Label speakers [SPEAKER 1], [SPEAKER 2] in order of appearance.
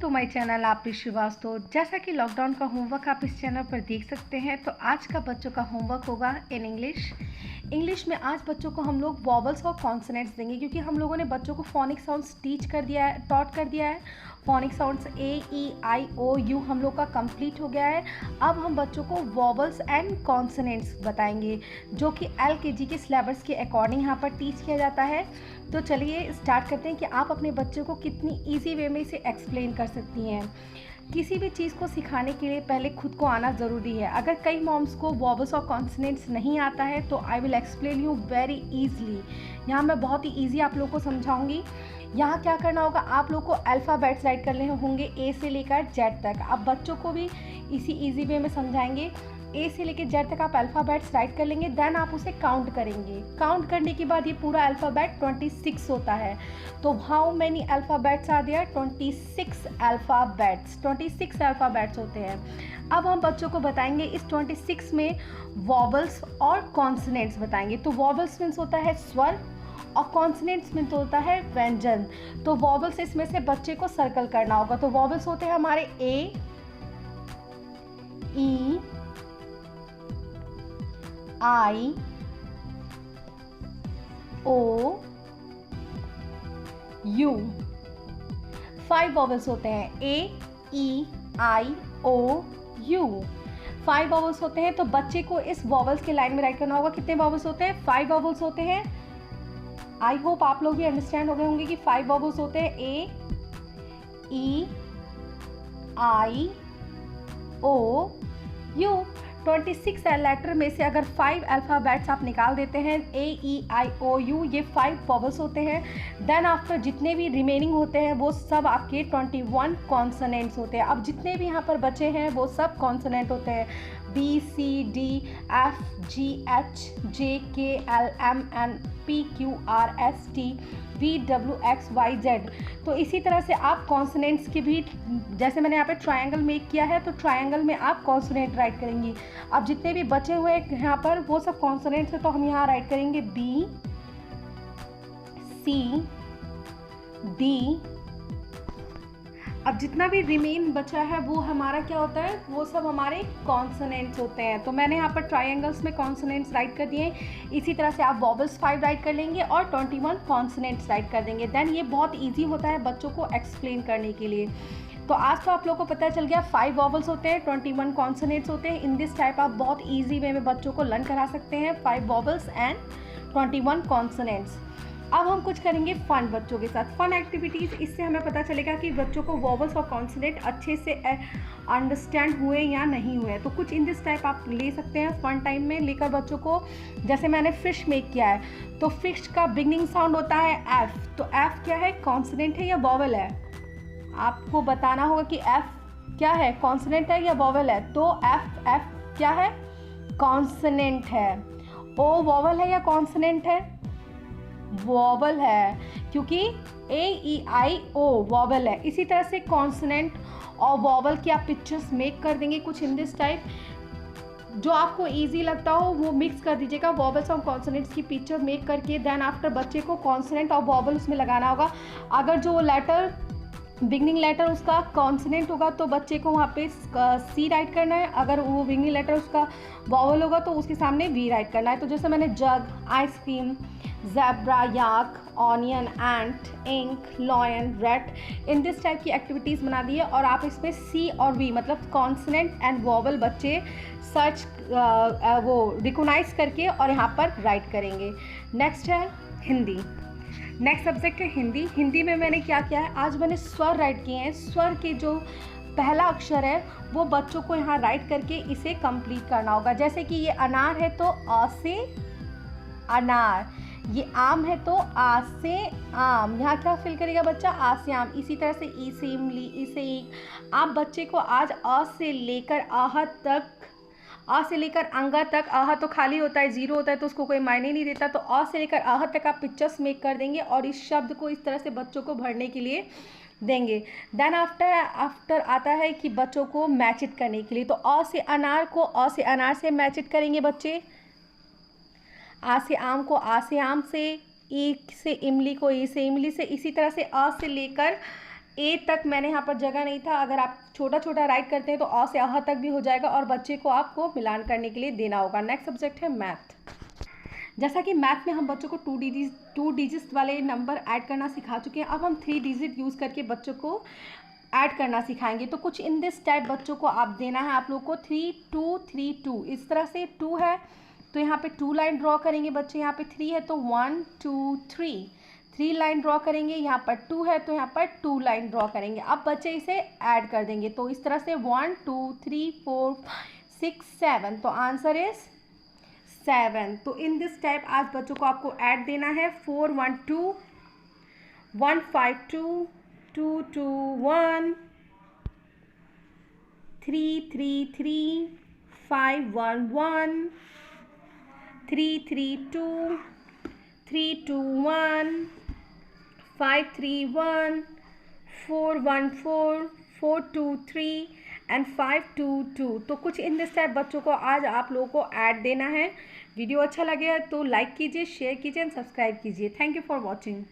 [SPEAKER 1] तो my channel आप श्रीवास्तव। जैसा कि लॉकडाउन का होमवर्क आप इस चैनल पर देख सकते हैं, तो आज का बच्चों का होमवर्क होगा इन इंग्लिश में आज बच्चों को हम लोग वॉवल्स और कॉन्सोनेंट्स देंगे, क्योंकि हम लोगों ने बच्चों को फोनिक साउंड्स टॉट कर दिया है। फोनिक साउंड्स A-E-I-O-U हम लोग का कंप्लीट हो गया है। अब हम बच्चों को वॉवल्स एंड कॉन्सोनेंट्स बताएंगे, जो कि LKG के सिलेबस के अकॉर्डिंग यहाँ पर टीच किया जाता है। तो चलिए स्टार्ट करते हैं कि आप अपने बच्चों को कितनी ईजी वे में इसे एक्सप्लेन कर सकती हैं। किसी भी चीज़ को सिखाने के लिए पहले खुद को आना ज़रूरी है। अगर कई मॉम्स को वॉवल्स और कॉन्सोनेंट्स नहीं आता है तो I will explain you very easily. यहाँ मैं बहुत ही ईजी आप लोगों को समझाऊंगी। यहाँ क्या करना होगा, आप लोग को अल्फ़ाबेट्स राइट करने होंगे A से लेकर Z तक। आप बच्चों को भी इसी ईजी वे में समझाएंगे। A से लेकर Z तक आप अल्फ़ाबेट्स राइट कर लेंगे, देन आप उसे काउंट करेंगे। काउंट करने के बाद ये पूरा अल्फ़ाबेट 26 होता है। तो how many alphabets are there? 26 alphabets होते हैं। अब हम बच्चों को बताएंगे इस 26 में वॉवल्स और कॉन्सोनेंट्स बताएंगे। तो वॉवल्स मीन्स होता है स्वर और कॉन्सोनेंट्स में तो होता है व्यंजन। तो वॉवल्स इसमें से बच्चे को सर्कल करना होगा। तो वॉवल्स होते हैं हमारे A, E, I, O, U। 5 vowels होते हैं A-E-I-O-U। 5 वॉवल्स होते हैं। तो बच्चे को इस वॉवल्स के लाइन में राइट करना होगा। कितने वॉवल्स होते हैं? 5 वॉवल्स होते हैं। आई होप आप लोग भी अंडरस्टैंड हो गए होंगे कि 5 वॉवल्स होते हैं A-E-I-O-U। 26 लेटर में से अगर 5 अल्फ़ाबेट्स आप निकाल देते हैं A-E-I-O-U, ये 5 वॉवल्स होते हैं। देन आफ्टर जितने भी रिमेनिंग होते हैं वो सब आपके 21 कॉन्सोनेंट्स होते हैं। अब जितने भी यहाँ पर बचे हैं वो सब कॉन्सोनेंट होते हैं। B-C-D-F-G-H-J-K-L-M-N-P-Q-R-S-T-V-W-X-Y-Z। तो इसी तरह से आप कॉन्सोनेंट्स की भी, जैसे मैंने यहाँ पे ट्रायंगल मेक किया है, तो ट्रायंगल में आप कॉन्सोनेंट राइट करेंगी। अब जितने भी बचे हुए यहाँ पर वो सब कॉन्सोनेंट्स है, तो हम यहाँ राइट करेंगे B-C-D। अब जितना भी रिमेन बचा है वो हमारा क्या होता है, वो सब हमारे कॉन्सोनेंट्स होते हैं। तो मैंने यहाँ पर ट्रायंगल्स में कॉन्सोनेंट्स राइट कर दिए। इसी तरह से आप वॉवल्स 5 राइट कर लेंगे और 21 कॉन्सोनेंट्स राइट कर देंगे। देन ये बहुत ईजी होता है बच्चों को एक्सप्लेन करने के लिए। तो आज तो आप लोगों को पता चल गया 5 वॉवल्स होते हैं, 21 कॉन्सोनेंट्स होते हैं। इन दिस टाइप आप बहुत ईजी वे में बच्चों को लर्न करा सकते हैं 5 वॉवल्स एंड 21 कॉन्सोनेंट्स। अब हम कुछ करेंगे फन बच्चों के साथ, फन एक्टिविटीज़। इससे हमें पता चलेगा कि बच्चों को वॉवल्स और कॉन्सोनेंट अच्छे से अंडरस्टैंड हुए या नहीं हुए। तो कुछ इन दिस टाइप आप ले सकते हैं फन टाइम में लेकर बच्चों को। जैसे मैंने फिश मेक किया है, तो फिश का बिगनिंग साउंड होता है F। तो F क्या है, कॉन्सोनेंट है या वॉवल है? आपको बताना होगा कि F क्या है, कॉन्सोनेंट है या वॉवल है। तो F क्या है, कॉन्सोनेंट है। O वॉवल है या कॉन्सोनेंट है? वॉवल है, क्योंकि A-E-I-O वॉवल है। इसी तरह से कॉन्सोनेंट और वॉवल की आप पिक्चर्स मेक कर देंगे कुछ इन दिस टाइप। जो आपको इजी लगता हो वो मिक्स कर दीजिएगा, वॉवल्स और कॉन्सोनेंट्स की पिक्चर मेक करके। देन आफ्टर बच्चे को कॉन्सोनेंट और वॉवल उसमें लगाना होगा। अगर जो लेटर बिगनिंग लेटर उसका कॉन्सोनेंट होगा तो बच्चे को वहाँ पे C राइट करना है। अगर वो बिगनिंग लेटर उसका वॉवल होगा तो उसके सामने V राइट करना है। तो जैसे मैंने jug, ice cream, zebra, yak, onion, ant, ink, lion, rat, in this type की एक्टिविटीज़ बना दी है। और आप इसमें C और V मतलब कॉन्सोनेंट एंड वॉवल बच्चे सर्च वो रिकोगनाइज करके और यहाँ पर राइट करेंगे। नेक्स्ट है हिंदी। नेक्स्ट सब्जेक्ट है हिंदी। हिंदी में मैंने क्या किया है, आज मैंने स्वर राइट किए हैं। स्वर के जो पहला अक्षर है वो बच्चों को यहाँ राइट करके इसे कंप्लीट करना होगा। जैसे कि ये अनार है तो अ से अनार, ये आम है तो आ से आम। यहाँ क्या फिल करेगा बच्चा, आ से आम। इसी तरह से ई से इमली, ई से ईख। आप बच्चे को आज अ से लेकर आह तक, आ से लेकर अंगा तक, आह तो खाली होता है, जीरो होता है तो उसको कोई मायने नहीं देता। तो आ से लेकर आह तक आप पिक्चर्स मेक कर देंगे और इस शब्द को इस तरह से बच्चों को भरने के लिए देंगे। देन आफ्टर आता है कि बच्चों को मैच इट करने के लिए। तो अ से अनार को अ से अनार से मैच इट करेंगे बच्चे। आ से आम को आ से आम से, ई से इमली को ई से इमली से। इसी तरह से अ से लेकर ए तक मैंने यहाँ पर जगह नहीं था, अगर आप छोटा छोटा राइट करते हैं तो अ से अह तक भी हो जाएगा और बच्चे को आपको मिलान करने के लिए देना होगा। नेक्स्ट सब्जेक्ट है मैथ। जैसा कि मैथ में हम बच्चों को 2 डिजिट वाले नंबर ऐड करना सिखा चुके हैं, अब हम 3 डिजिट यूज़ करके बच्चों को ऐड करना सिखाएंगे। तो कुछ इन दिस टाइप बच्चों को आप देना है आप लोग को 3 2 3 2। इस तरह से 2 है तो यहाँ पे 2 लाइन ड्रॉ करेंगे बच्चे, यहाँ पे 3 है तो 1 2 3 लाइन ड्रॉ करेंगे, यहाँ पर 2 है तो यहाँ पर 2 लाइन ड्रॉ करेंगे। अब बच्चे इसे ऐड कर देंगे तो इस तरह से 1 2 3 4 5 6 7, तो आंसर इज 7। तो इन दिस टाइप आज बच्चों को आपको ऐड देना है 4 1 2 1 5 2 2 2 1 3 3 3 5 1 1 3 3 2 3 2 1 5 3 1 4 1 4 4 2 3 एंड 5 2 2। तो कुछ इन दिस टाइप बच्चों को आज आप लोगों को ऐड देना है। वीडियो अच्छा लगे तो लाइक कीजिए, शेयर कीजिए एंड सब्सक्राइब कीजिए। Thank you for watching.